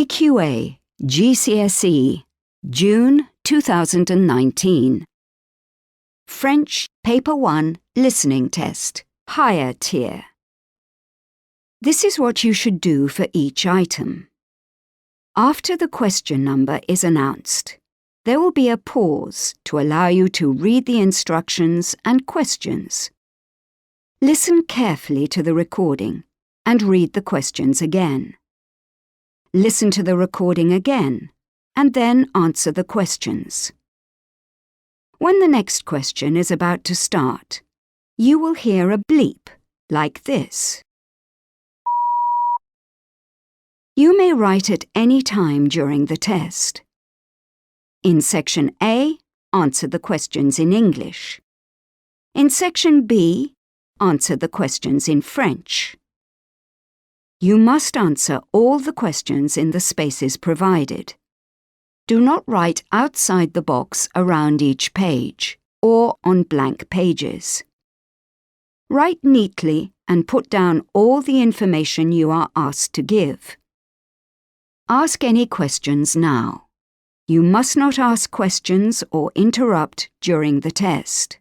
AQA GCSE June 2019 French Paper 1 Listening Test Higher Tier. This is what you should do for each item. After the question number is announced, there will be a pause to allow you to read the instructions and questions. Listen carefully to the recording and read the questions again. Listen to the recording again and then answer the questions. When the next question is about to start, you will hear a bleep like this. You may write at any time during the test. In Section A, answer the questions in English. In Section B, answer the questions in French. You must answer all the questions in the spaces provided. Do not write outside the box around each page or on blank pages. Write neatly and put down all the information you are asked to give. Ask any questions now. You must not ask questions or interrupt during the test.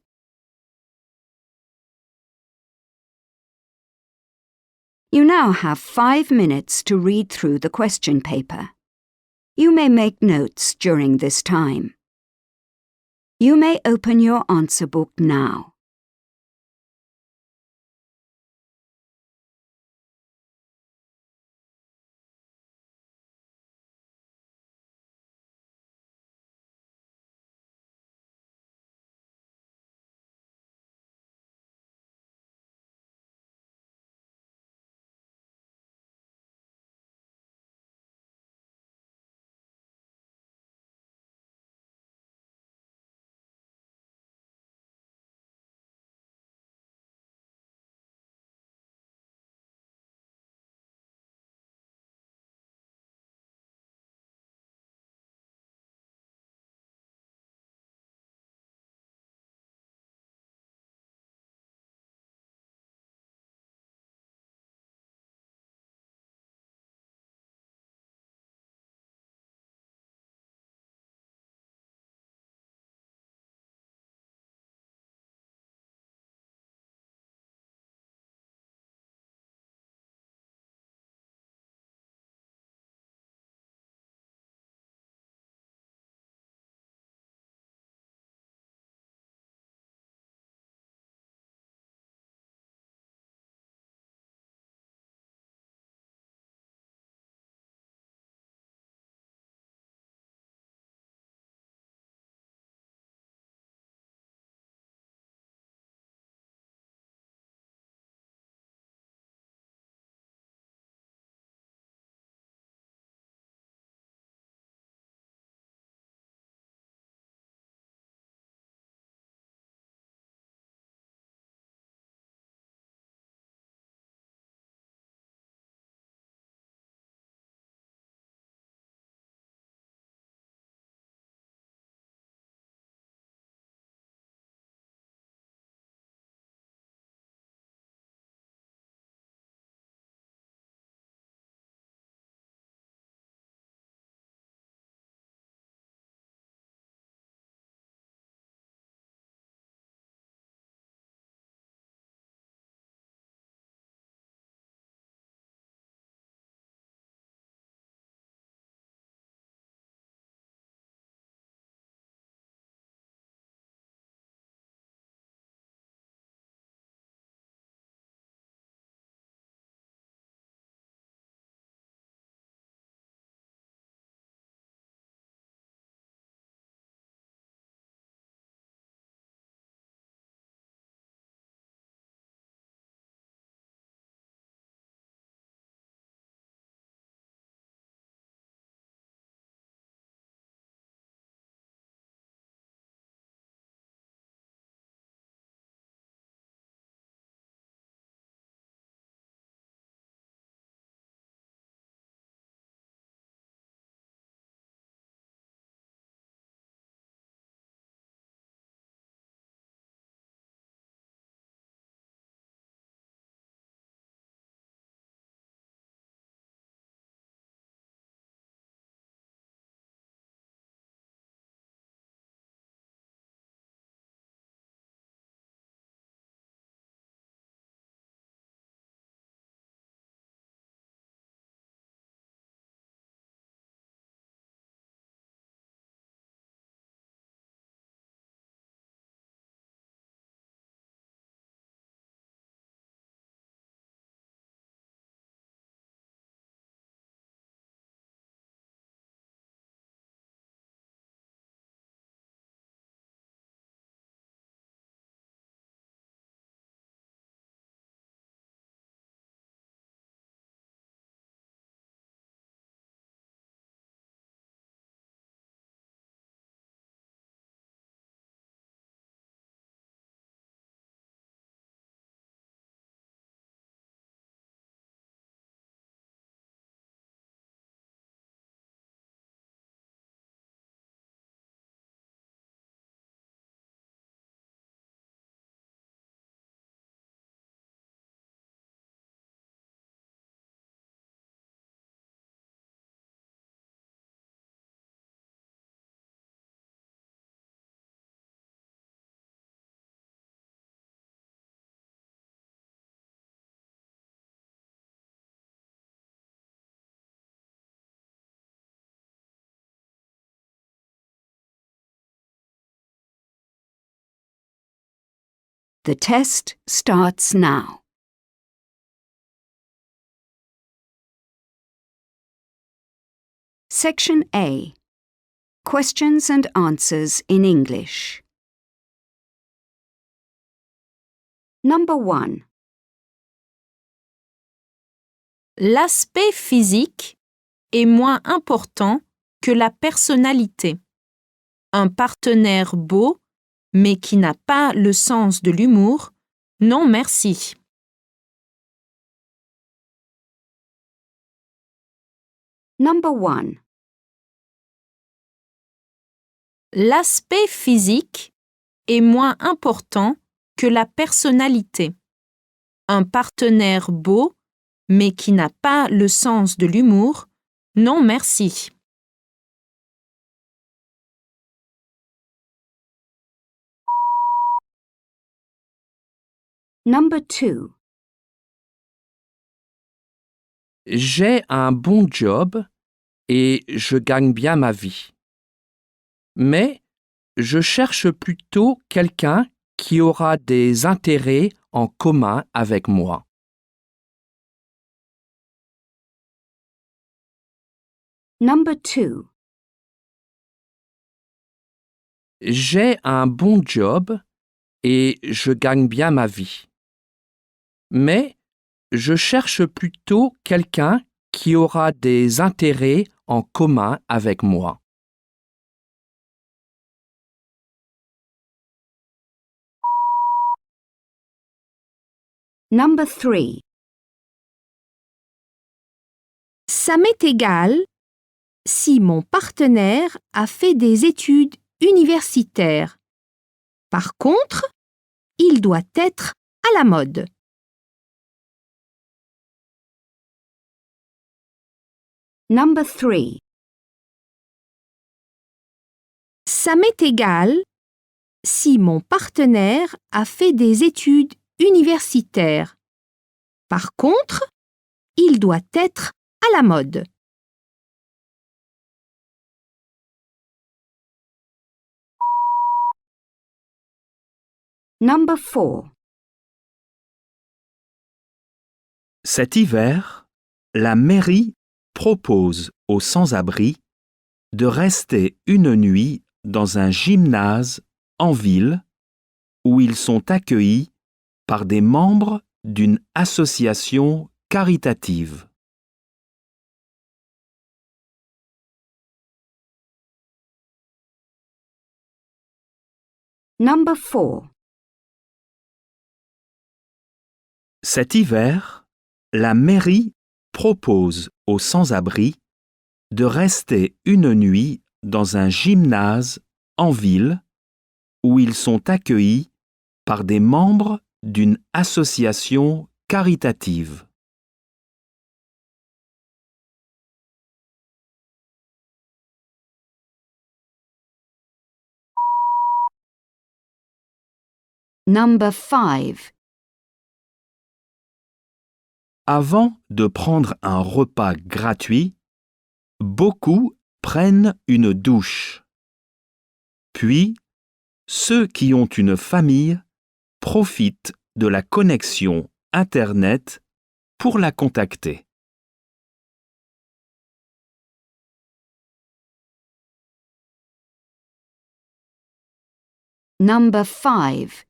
You now have 5 minutes to read through the question paper. You may make notes during this time. You may open your answer book now. The test starts now. Section A. Questions and answers in English. Number 1. L'aspect physique est moins important que la personnalité. Un partenaire beau, mais qui n'a pas le sens de l'humour, non merci. Number 1. L'aspect physique est moins important que la personnalité. Un partenaire beau, mais qui n'a pas le sens de l'humour, non merci. Number 2. J'ai un bon job et je gagne bien ma vie. Mais je cherche plutôt quelqu'un qui aura des intérêts en commun avec moi. Number 2. J'ai un bon job et je gagne bien ma vie. Mais je cherche plutôt quelqu'un qui aura des intérêts en commun avec moi. Number 3. Ça m'est égal si mon partenaire a fait des études universitaires. Par contre, il doit être à la mode. Number 3. Ça m'est égal si mon partenaire a fait des études universitaires. Par contre, il doit être à la mode. Number 4. Cet hiver, la mairie propose aux sans-abri de rester une nuit dans un gymnase en ville où ils sont accueillis par des membres d'une association caritative. Number 4. Cet hiver, la mairie propose aux sans-abri de rester une nuit dans un gymnase en ville où ils sont accueillis par des membres d'une association caritative. Number 5. Avant de prendre un repas gratuit, beaucoup prennent une douche. Puis, ceux qui ont une famille profitent de la connexion Internet pour la contacter. Number 5.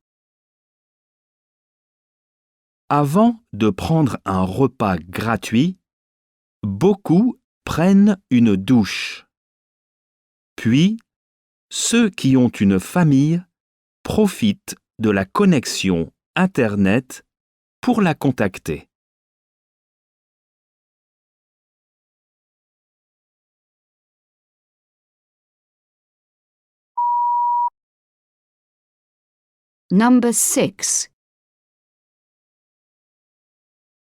Avant de prendre un repas gratuit, beaucoup prennent une douche. Puis, ceux qui ont une famille profitent de la connexion Internet pour la contacter. Number 6.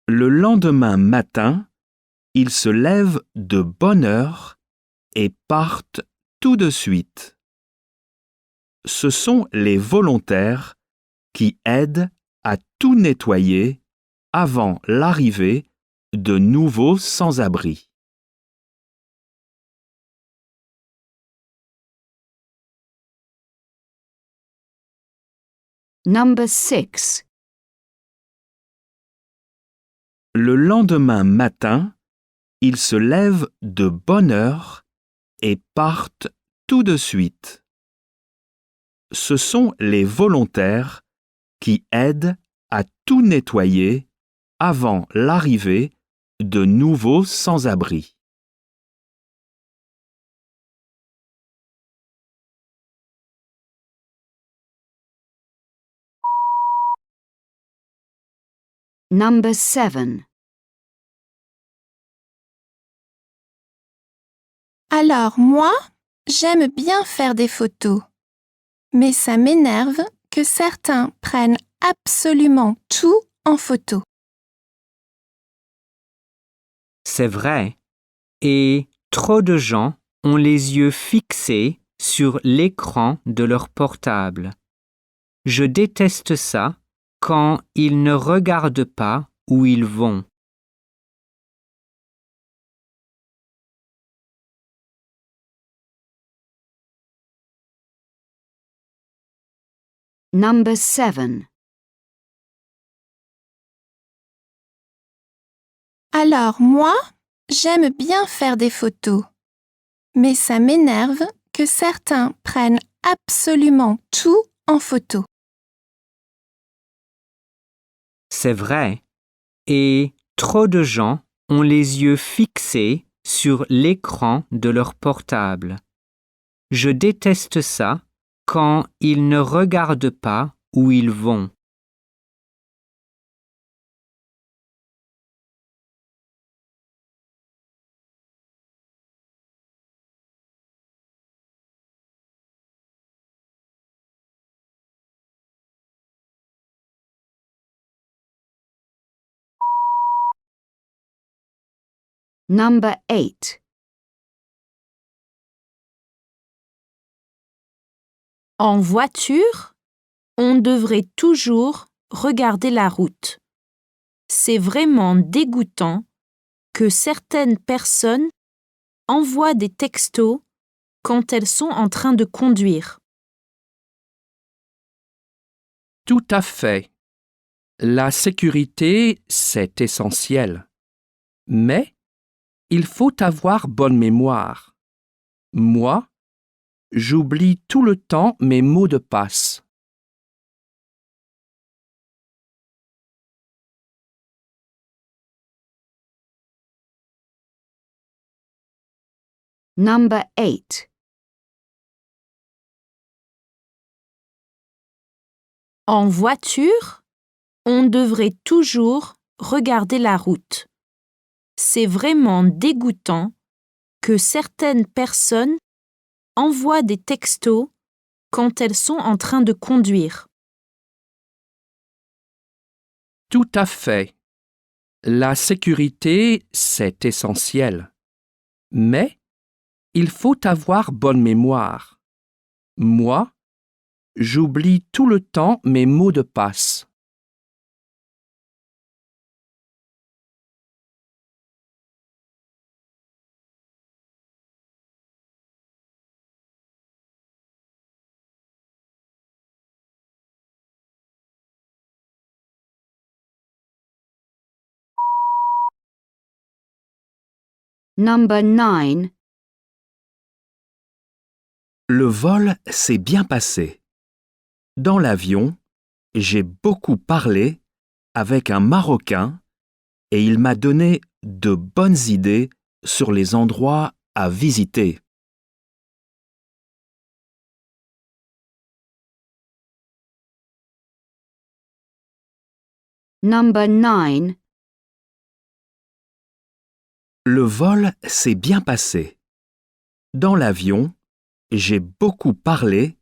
Le lendemain matin, ils se lèvent de bonne heure et partent tout de suite. Ce sont les volontaires qui aident à tout nettoyer avant l'arrivée de nouveaux sans-abri. Number 6. Le lendemain matin, ils se lèvent de bonne heure et partent tout de suite. Ce sont les volontaires qui aident à tout nettoyer avant l'arrivée de nouveaux sans-abri. Number 7. Alors moi, j'aime bien faire des photos. Mais ça m'énerve que certains prennent absolument tout en photo. C'est vrai. Et trop de gens ont les yeux fixés sur l'écran de leur portable. Je déteste ça quand ils ne regardent pas où ils vont. Number 7. Alors moi, j'aime bien faire des photos. Mais ça m'énerve que certains prennent absolument tout en photo. C'est vrai. Et trop de gens ont les yeux fixés sur l'écran de leur portable. Je déteste ça quand ils ne regardent pas où ils vont. Number 8. En voiture, on devrait toujours regarder la route. C'est vraiment dégoûtant que certaines personnes envoient des textos quand elles sont en train de conduire. Tout à fait. La sécurité, c'est essentiel. Mais il faut avoir bonne mémoire. Moi, j'oublie tout le temps mes mots de passe. Number 8. En voiture, on devrait toujours regarder la route. C'est vraiment dégoûtant que certaines personnes envoient des textos quand elles sont en train de conduire. Tout à fait. La sécurité, c'est essentiel. Mais il faut avoir bonne mémoire. Moi, j'oublie tout le temps mes mots de passe. Number 9. Le vol s'est bien passé. Dans l'avion, j'ai beaucoup parlé avec un Marocain et il m'a donné de bonnes idées sur les endroits à visiter. Number 9. Le vol s'est bien passé. Dans l'avion, j'ai beaucoup parlé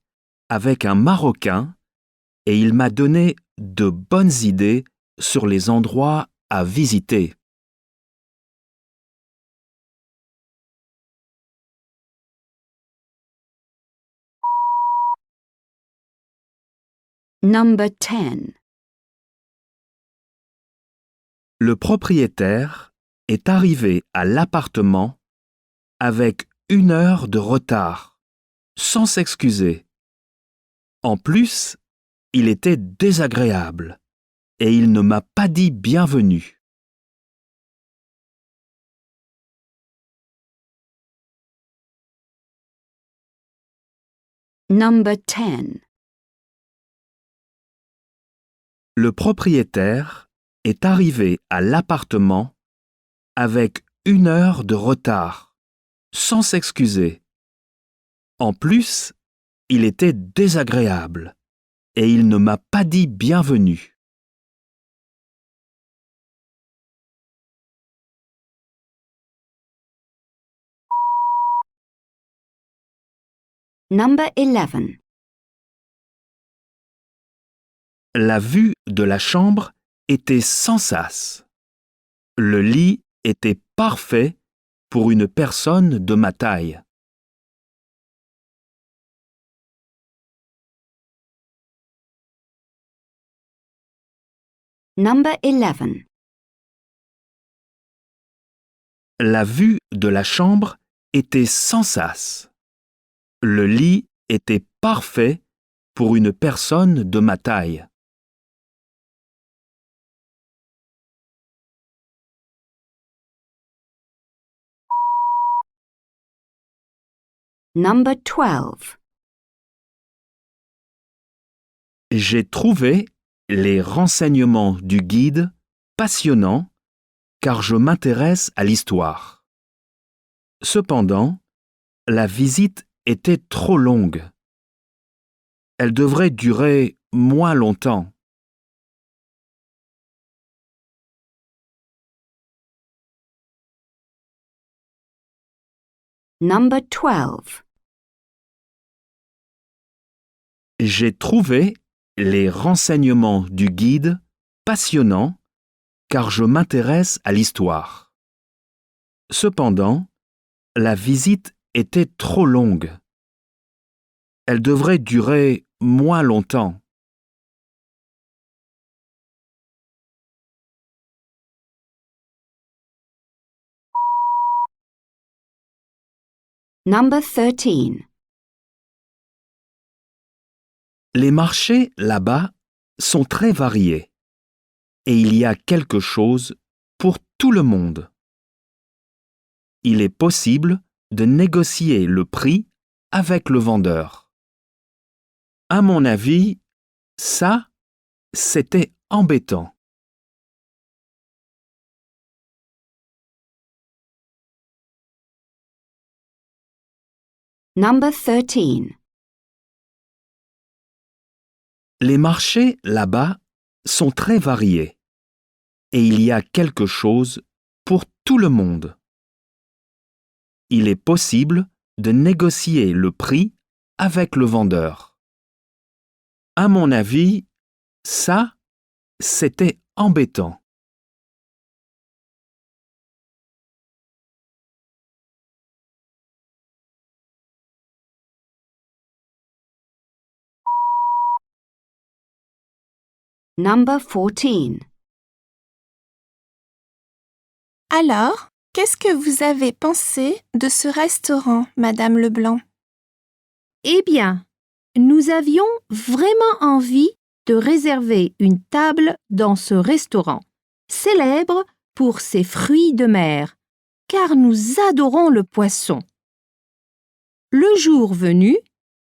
avec un Marocain et il m'a donné de bonnes idées sur les endroits à visiter. Number 10. Le propriétaire est arrivé à l'appartement avec 1 heure de retard, sans s'excuser. En plus, il était désagréable et il ne m'a pas dit bienvenue. Number 10. Le propriétaire est arrivé à l'appartement avec 1 heure de retard, sans s'excuser. En plus, il était désagréable et il ne m'a pas dit bienvenue. Number 11. La vue de la chambre était sans sas. Le lit était parfait pour une personne de ma taille. Number 11. La vue de la chambre était sans sas. Le lit était parfait pour une personne de ma taille. Number 12. J'ai trouvé les renseignements du guide passionnants car je m'intéresse à l'histoire. Cependant, la visite était trop longue. Elle devrait durer moins longtemps. Number 12. J'ai trouvé les renseignements du guide passionnants car je m'intéresse à l'histoire. Cependant, la visite était trop longue. Elle devrait durer moins longtemps. Number 13. Les marchés là-bas sont très variés et il y a quelque chose pour tout le monde. Il est possible de négocier le prix avec le vendeur. À mon avis, ça, c'était embêtant. Number 13. Les marchés là-bas sont très variés et il y a quelque chose pour tout le monde. Il est possible de négocier le prix avec le vendeur. À mon avis, ça, c'était embêtant. Number 14. Alors, qu'est-ce que vous avez pensé de ce restaurant, Madame Leblanc? Eh bien, nous avions vraiment envie de réserver une table dans ce restaurant, célèbre pour ses fruits de mer, car nous adorons le poisson. Le jour venu,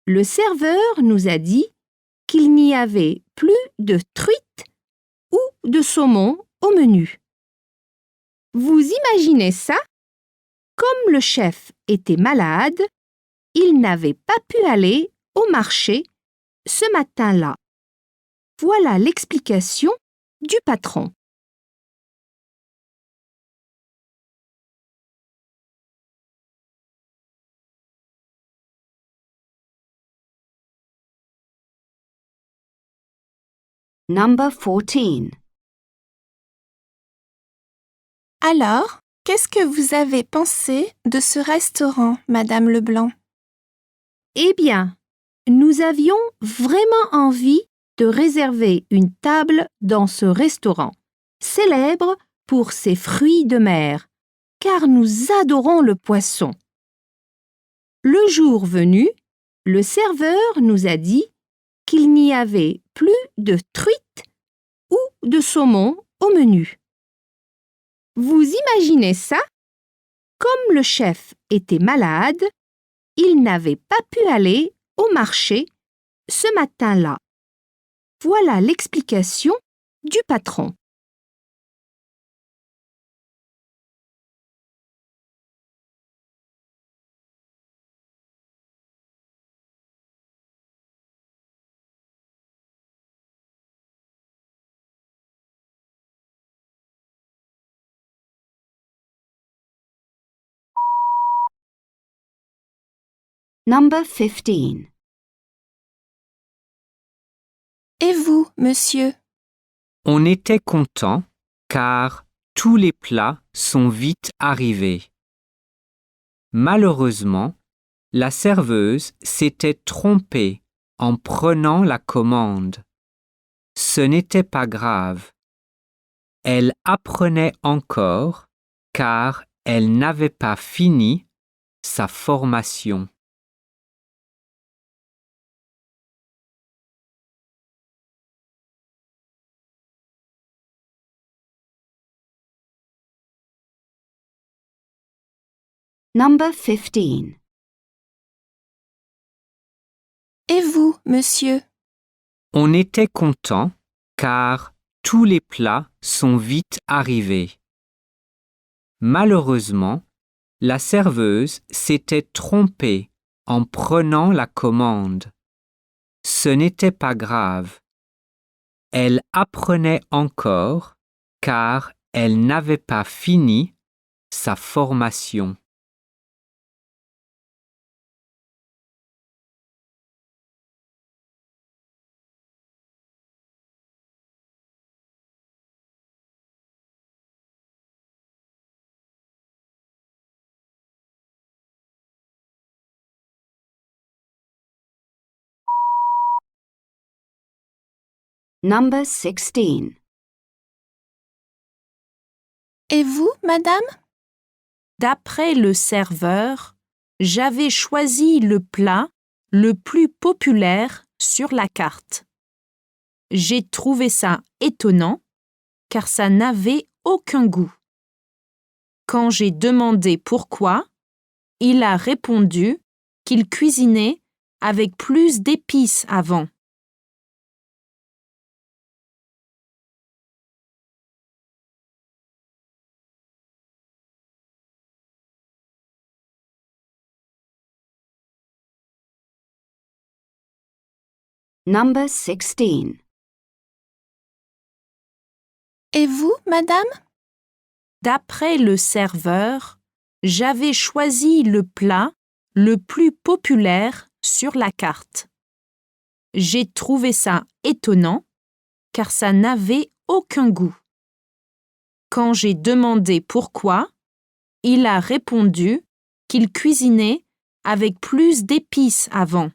le serveur nous a dit qu'il n'y avait plus de truite ou de saumon au menu. Vous imaginez ça? Comme le chef était malade, il n'avait pas pu aller au marché ce matin-là. Voilà l'explication du patron. Number 14. Alors, qu'est-ce que vous avez pensé de ce restaurant, Madame Leblanc? Eh bien, nous avions vraiment envie de réserver une table dans ce restaurant, célèbre pour ses fruits de mer, car nous adorons le poisson. Le jour venu, le serveur nous a dit qu'il n'y avait plus de truite ou de saumon au menu. Vous imaginez ça? Comme le chef était malade, il n'avait pas pu aller au marché ce matin-là. Voilà l'explication du patron. Number 15. Et vous, monsieur? On était content car tous les plats sont vite arrivés. Malheureusement, la serveuse s'était trompée en prenant la commande. Ce n'était pas grave. Elle apprenait encore car elle n'avait pas fini sa formation. Number 15. Et vous, monsieur? On était content car tous les plats sont vite arrivés. Malheureusement, la serveuse s'était trompée en prenant la commande. Ce n'était pas grave. Elle apprenait encore car elle n'avait pas fini sa formation. Number 16. Et vous, madame? D'après le serveur, j'avais choisi le plat le plus populaire sur la carte. J'ai trouvé ça étonnant car ça n'avait aucun goût. Quand j'ai demandé pourquoi, il a répondu qu'il cuisinait avec plus d'épices avant. Number 16. Et vous, madame? D'après le serveur, j'avais choisi le plat le plus populaire sur la carte. J'ai trouvé ça étonnant car ça n'avait aucun goût. Quand j'ai demandé pourquoi, il a répondu qu'il cuisinait avec plus d'épices avant.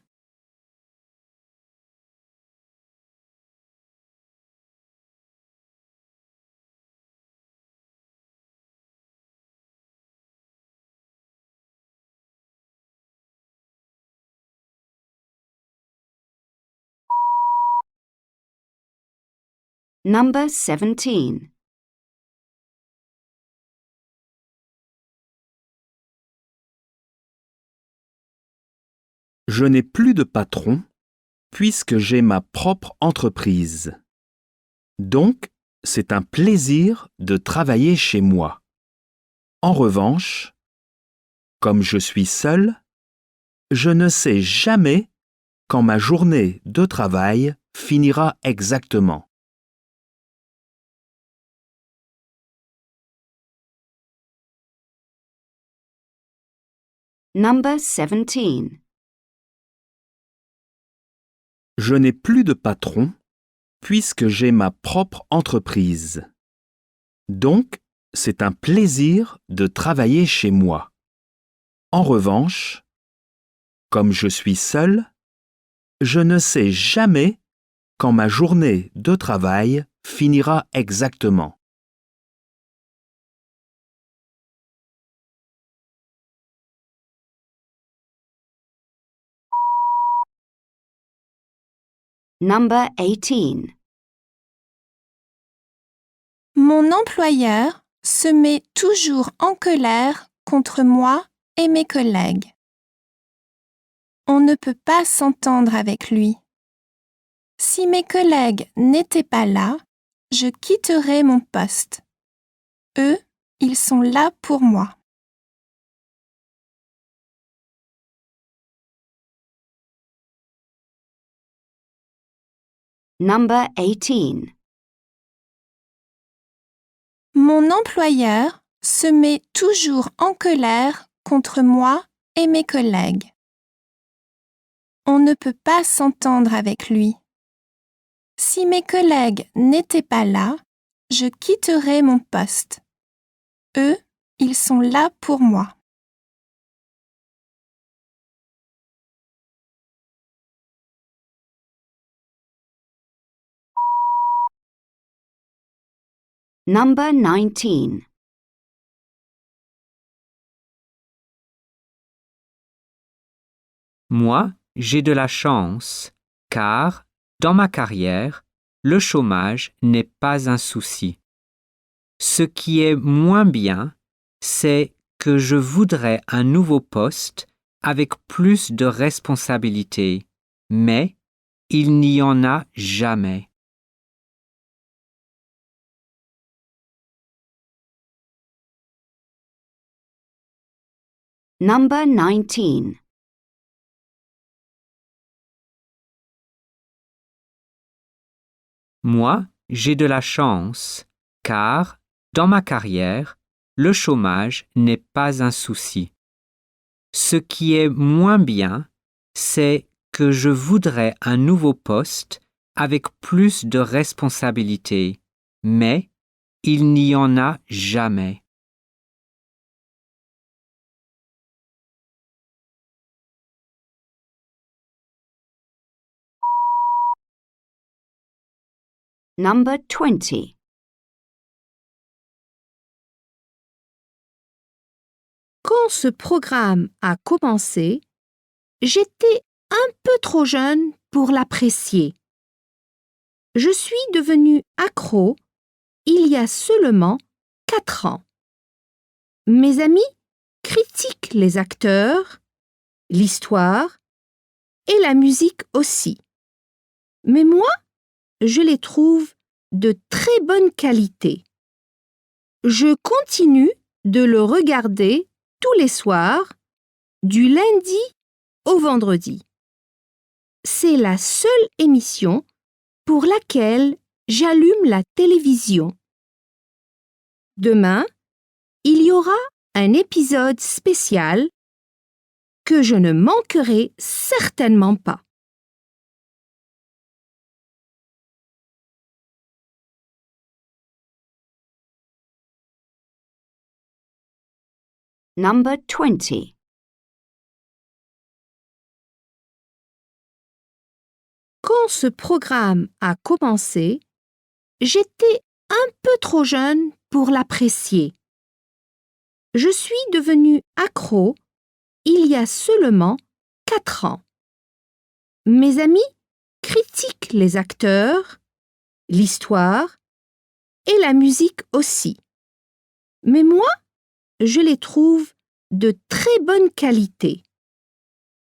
Number 17. Je n'ai plus de patron puisque j'ai ma propre entreprise. Donc, c'est un plaisir de travailler chez moi. En revanche, comme je suis seul, je ne sais jamais quand ma journée de travail finira exactement. Number 17. Je n'ai plus de patron puisque j'ai ma propre entreprise. Donc, c'est un plaisir de travailler chez moi. En revanche, comme je suis seul, je ne sais jamais quand ma journée de travail finira exactement. Number 18. Mon employeur se met toujours en colère contre moi et mes collègues. On ne peut pas s'entendre avec lui. Si mes collègues n'étaient pas là, je quitterais mon poste. Eux, ils sont là pour moi. Number 18. Mon employeur se met toujours en colère contre moi et mes collègues. On ne peut pas s'entendre avec lui. Si mes collègues n'étaient pas là, je quitterais mon poste. Eux, ils sont là pour moi. Number 19. Moi, j'ai de la chance, car, dans ma carrière, le chômage n'est pas un souci. Ce qui est moins bien, c'est que je voudrais un nouveau poste avec plus de responsabilités, mais il n'y en a jamais. Number 19. Moi, j'ai de la chance, car, dans ma carrière, le chômage n'est pas un souci. Ce qui est moins bien, c'est que je voudrais un nouveau poste avec plus de responsabilités, mais il n'y en a jamais. Number 20. Quand ce programme a commencé, j'étais un peu trop jeune pour l'apprécier. Je suis devenue accro il y a seulement 4 ans. Mes amis critiquent les acteurs, l'histoire et la musique aussi. Mais moi, je les trouve de très bonne qualité. Je continue de le regarder tous les soirs, du lundi au vendredi. C'est la seule émission pour laquelle j'allume la télévision. Demain, il y aura un épisode spécial que je ne manquerai certainement pas. Number 20. Quand ce programme a commencé, j'étais un peu trop jeune pour l'apprécier. Je suis devenue accro il y a seulement 4 ans. Mes amis critiquent les acteurs, l'histoire et la musique aussi. Mais moi, je les trouve de très bonne qualité.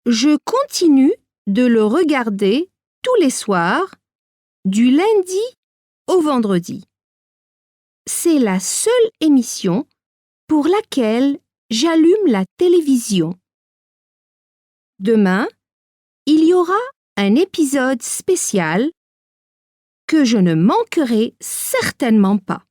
Je continue de le regarder tous les soirs, du lundi au vendredi. C'est la seule émission pour laquelle j'allume la télévision. Demain, il y aura un épisode spécial que je ne manquerai certainement pas.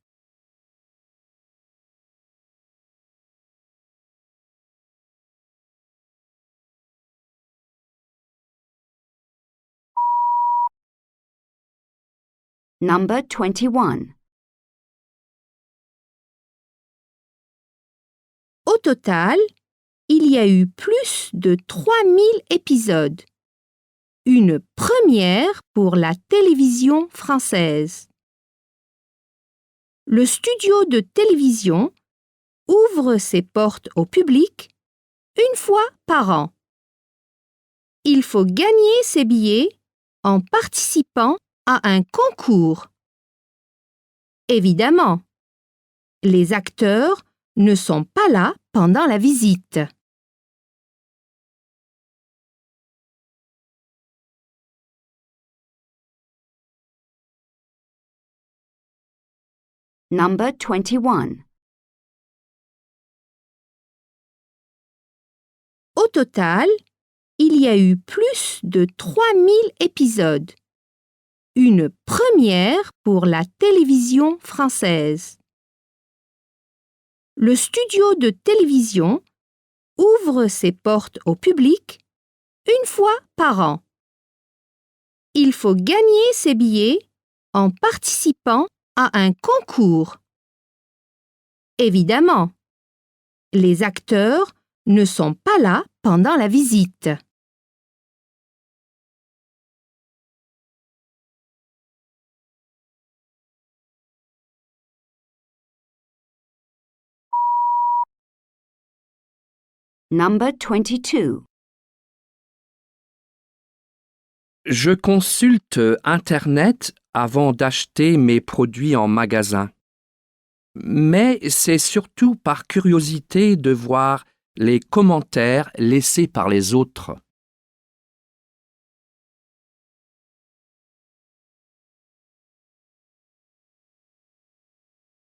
Number 21. Au total, il y a eu plus de 3000 épisodes. Une première pour la télévision française. Le studio de télévision ouvre ses portes au public une fois par an. Il faut gagner ses billets en participant à un concours. Évidemment, les acteurs ne sont pas là pendant la visite. Number 21. Au total, il y a eu plus de 3000 épisodes. Une première pour la télévision française. Le studio de télévision ouvre ses portes au public une fois par an. Il faut gagner ses billets en participant à un concours. Évidemment, les acteurs ne sont pas là pendant la visite. Number 22. Je consulte Internet avant d'acheter mes produits en magasin. Mais c'est surtout par curiosité de voir les commentaires laissés par les autres.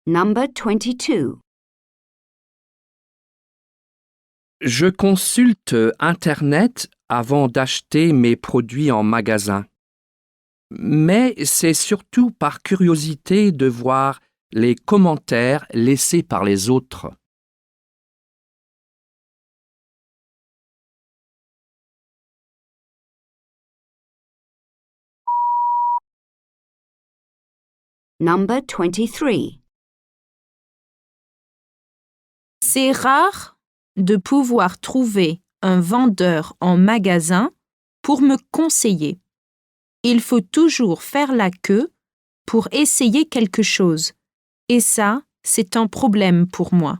Number 22. Je consulte Internet avant d'acheter mes produits en magasin. Mais c'est surtout par curiosité de voir les commentaires laissés par les autres. Number 23. C'est rare de pouvoir trouver un vendeur en magasin pour me conseiller. Il faut toujours faire la queue pour essayer quelque chose. Et ça, c'est un problème pour moi.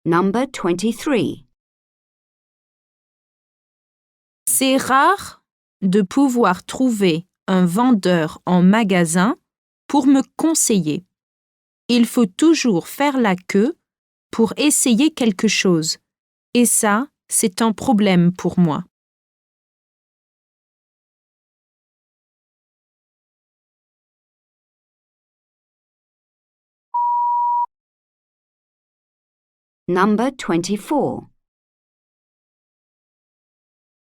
Number 23. C'est rare de pouvoir trouver un vendeur en magasin pour me conseiller. Il faut toujours faire la queue pour essayer quelque chose. Et ça, c'est un problème pour moi. Number 24.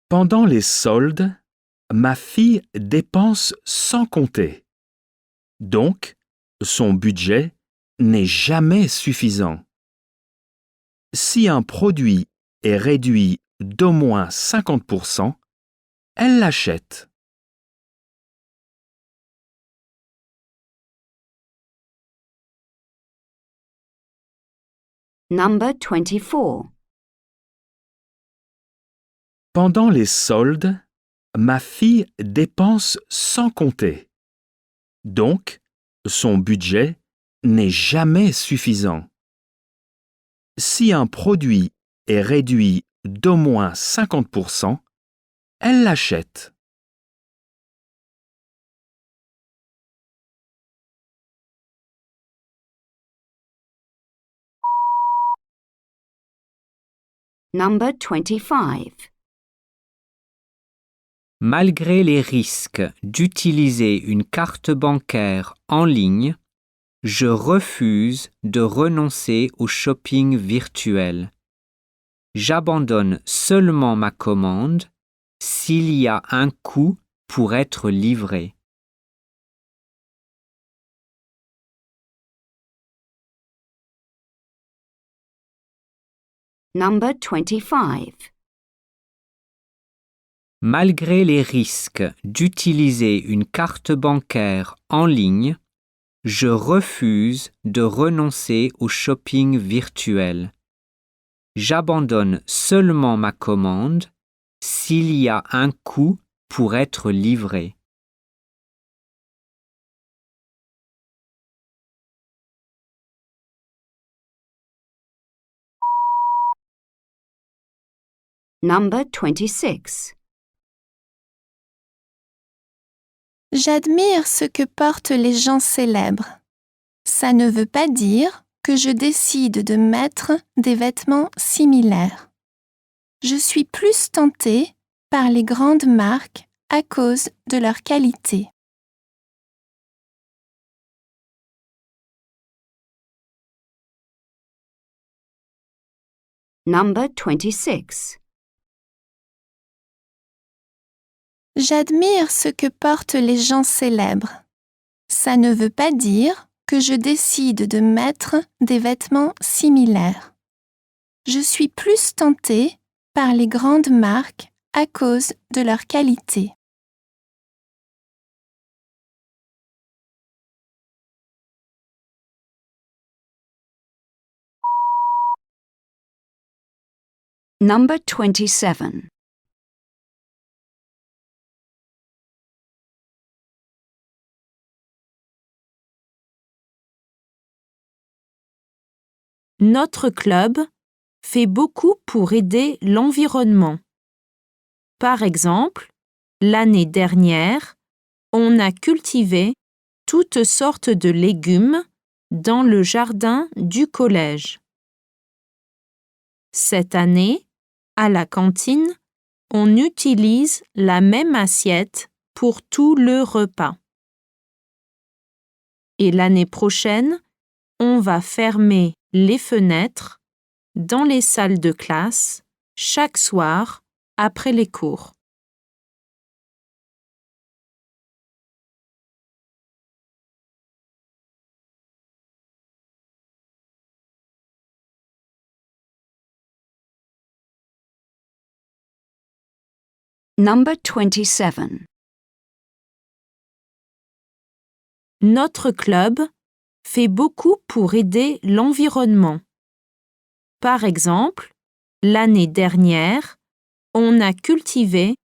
Pendant les soldes, ma fille dépense sans compter. Donc, son budget n'est jamais suffisant. Si un produit est réduit d'au moins 50%, elle l'achète. Number 24. Pendant les soldes, ma fille dépense sans compter. Donc, son budget n'est jamais suffisant. Si un produit est réduit d'au moins 50%, elle l'achète. Number 25. Malgré les risques d'utiliser une carte bancaire en ligne, je refuse de renoncer au shopping virtuel. J'abandonne seulement ma commande s'il y a un coût pour être livré. Number 25. Malgré les risques d'utiliser une carte bancaire en ligne, je refuse de renoncer au shopping virtuel. J'abandonne seulement ma commande s'il y a un coût pour être livré. Number 26. J'admire ce que portent les gens célèbres. Ça ne veut pas dire que je décide de mettre des vêtements similaires. Je suis plus tentée par les grandes marques à cause de leur qualité. Number 26. J'admire ce que portent les gens célèbres. Ça ne veut pas dire que je décide de mettre des vêtements similaires. Je suis plus tentée par les grandes marques à cause de leur qualité. Number 27. Notre club fait beaucoup pour aider l'environnement. Par exemple, l'année dernière, on a cultivé toutes sortes de légumes dans le jardin du collège. Cette année, à la cantine, on utilise la même assiette pour tout le repas. Et l'année prochaine, on va fermer les fenêtres dans les salles de classe chaque soir après les cours. Number 27. Notre club fait beaucoup pour aider l'environnement. Par exemple, l'année dernière, on a cultivé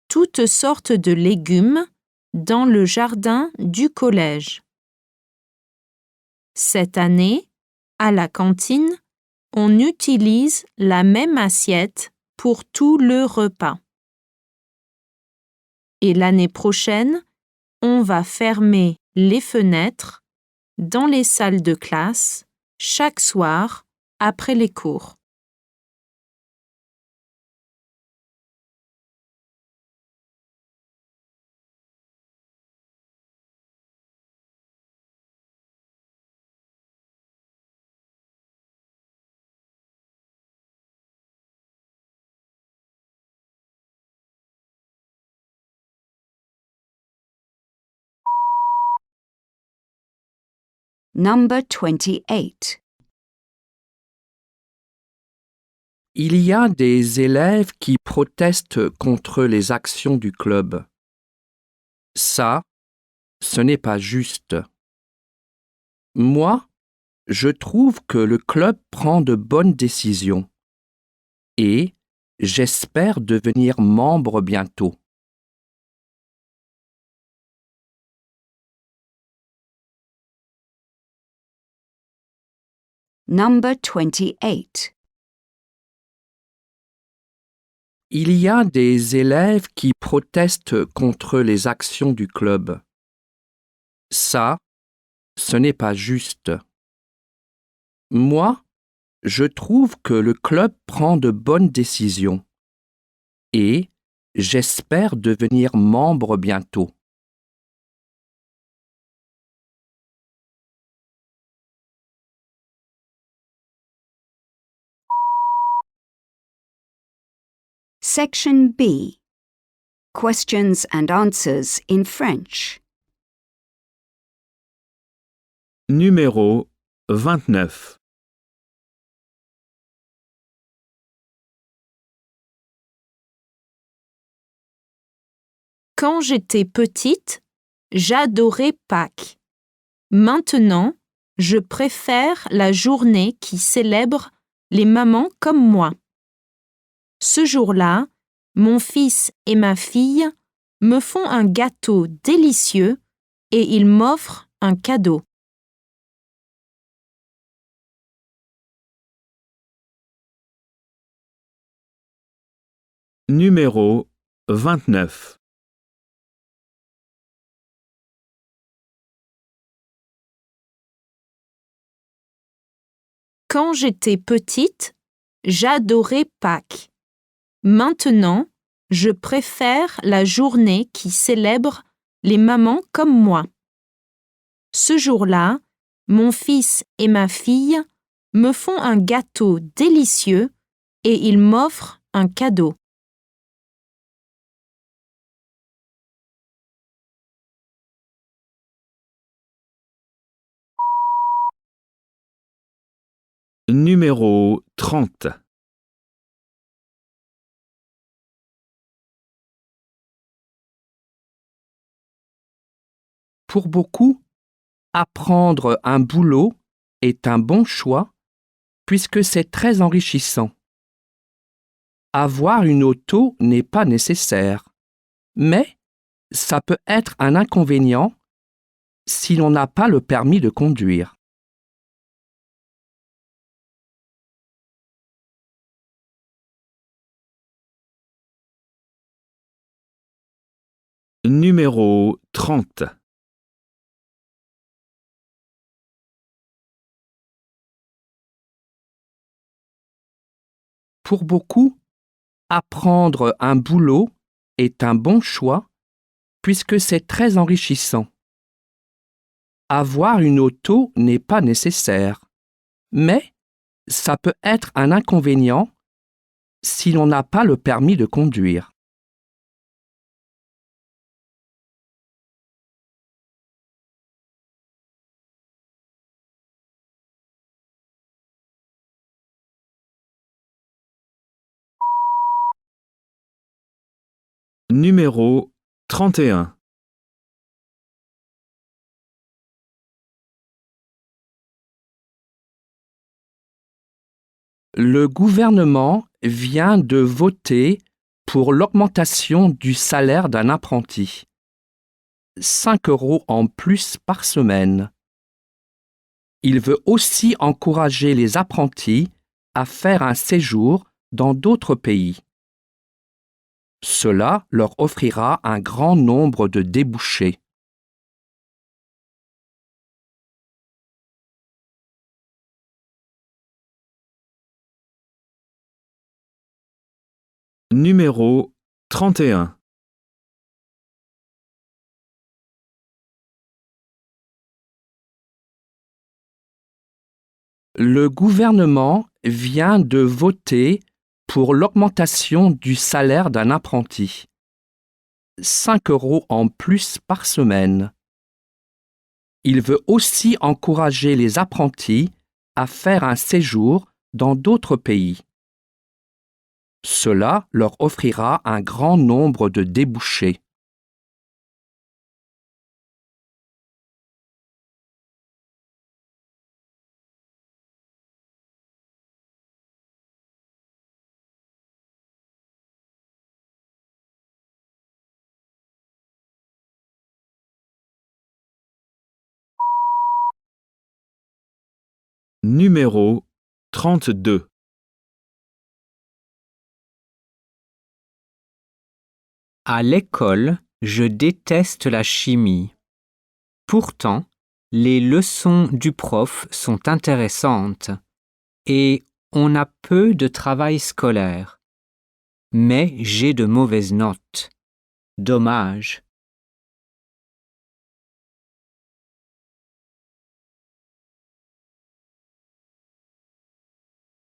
toutes sortes de légumes dans le jardin du collège. Cette année, à la cantine, on utilise la même assiette pour tout le repas. Et l'année prochaine, on va fermer les fenêtres dans les salles de classe chaque soir après les cours. Number 28. Il y a des élèves qui protestent contre les actions du club. Ça, ce n'est pas juste. Moi, je trouve que le club prend de bonnes décisions et j'espère devenir membre bientôt. Number 28. Il y a des élèves qui protestent contre les actions du club. Ça, ce n'est pas juste. Moi, je trouve que le club prend de bonnes décisions et j'espère devenir membre bientôt. Section B. Questions and answers in French. Numéro 29. Quand j'étais petite, j'adorais Pâques. Maintenant, je préfère la journée qui célèbre les mamans comme moi. Ce jour-là, mon fils et ma fille me font un gâteau délicieux et ils m'offrent un cadeau. Numéro 29. Quand j'étais petite, j'adorais Pâques. Maintenant, je préfère la journée qui célèbre les mamans comme moi. Ce jour-là, mon fils et ma fille me font un gâteau délicieux et ils m'offrent un cadeau. Numéro 30. Pour beaucoup, apprendre un boulot est un bon choix puisque c'est très enrichissant. Avoir une auto n'est pas nécessaire, mais ça peut être un inconvénient si l'on n'a pas le permis de conduire. Numéro 30. Pour beaucoup, apprendre un boulot est un bon choix puisque c'est très enrichissant. Avoir une auto n'est pas nécessaire, mais ça peut être un inconvénient si l'on n'a pas le permis de conduire. Numéro 31. Le gouvernement vient de voter pour l'augmentation du salaire d'un apprenti. 5 € en plus par semaine. Il veut aussi encourager les apprentis à faire un séjour dans d'autres pays. Cela leur offrira un grand nombre de débouchés. Numéro 31. Le gouvernement vient de voter pour l'augmentation du salaire d'un apprenti. 5 € en plus par semaine. Il veut aussi encourager les apprentis à faire un séjour dans d'autres pays. Cela leur offrira un grand nombre de débouchés. Numéro 32. À l'école, je déteste la chimie. Pourtant, les leçons du prof sont intéressantes et on a peu de travail scolaire. Mais j'ai de mauvaises notes. Dommage.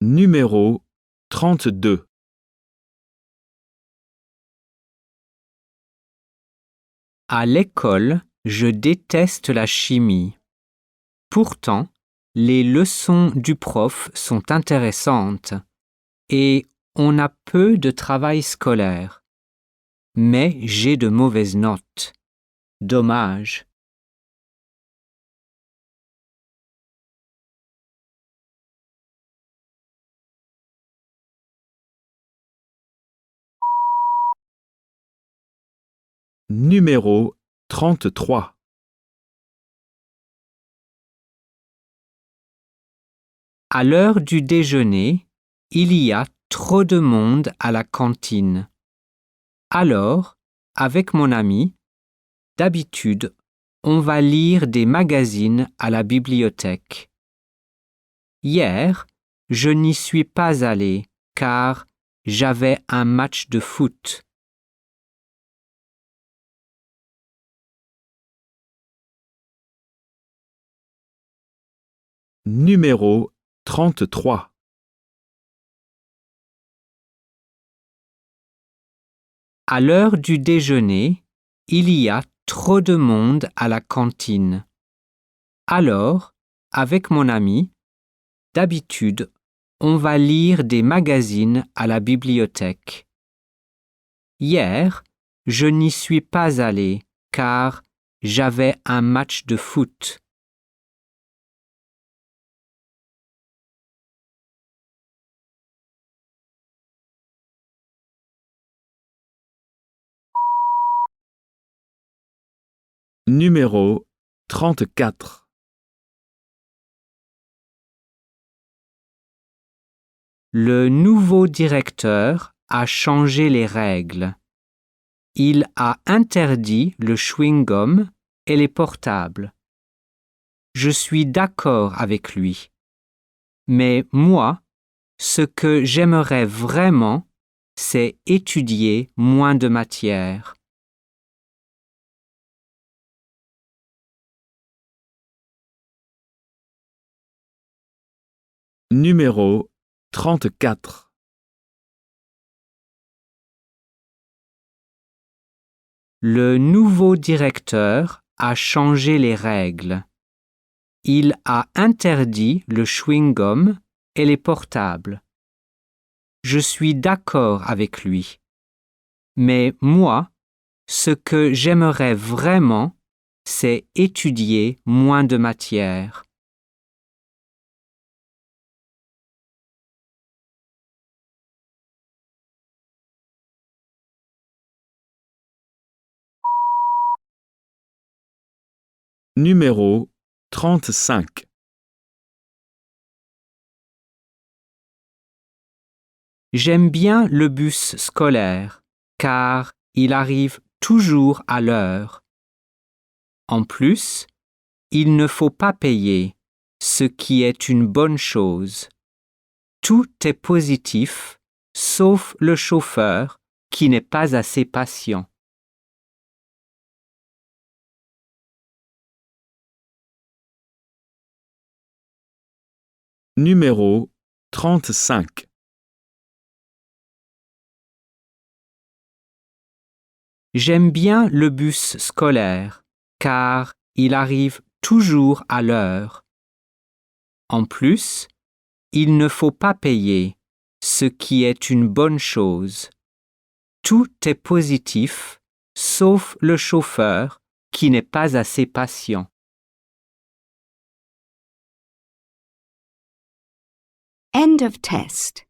Numéro 32. À l'école, je déteste la chimie. Pourtant, les leçons du prof sont intéressantes et on a peu de travail scolaire. Mais j'ai de mauvaises notes. Dommage. Numéro 33. À l'heure du déjeuner, il y a trop de monde à la cantine. Alors, avec mon ami, d'habitude, on va lire des magazines à la bibliothèque. Hier, je n'y suis pas allé car j'avais un match de foot. Numéro 33. À l'heure du déjeuner, il y a trop de monde à la cantine. Alors, avec mon ami, d'habitude, on va lire des magazines à la bibliothèque. Hier, je n'y suis pas allé car j'avais un match de foot. Numéro 34. Le nouveau directeur a changé les règles. Il a interdit le chewing-gum et les portables. Je suis d'accord avec lui. Mais moi, ce que j'aimerais vraiment, c'est étudier moins de matières. Numéro 34. Le nouveau directeur a changé les règles. Il a interdit le chewing-gum et les portables. Je suis d'accord avec lui. Mais moi, ce que j'aimerais vraiment, c'est étudier moins de matières. Numéro 35. J'aime bien le bus scolaire, car il arrive toujours à l'heure. En plus, il ne faut pas payer, ce qui est une bonne chose. Tout est positif, sauf le chauffeur qui n'est pas assez patient. Numéro 35. J'aime bien le bus scolaire, car il arrive toujours à l'heure. En plus, il ne faut pas payer, ce qui est une bonne chose. Tout est positif, sauf le chauffeur qui n'est pas assez patient. End of test.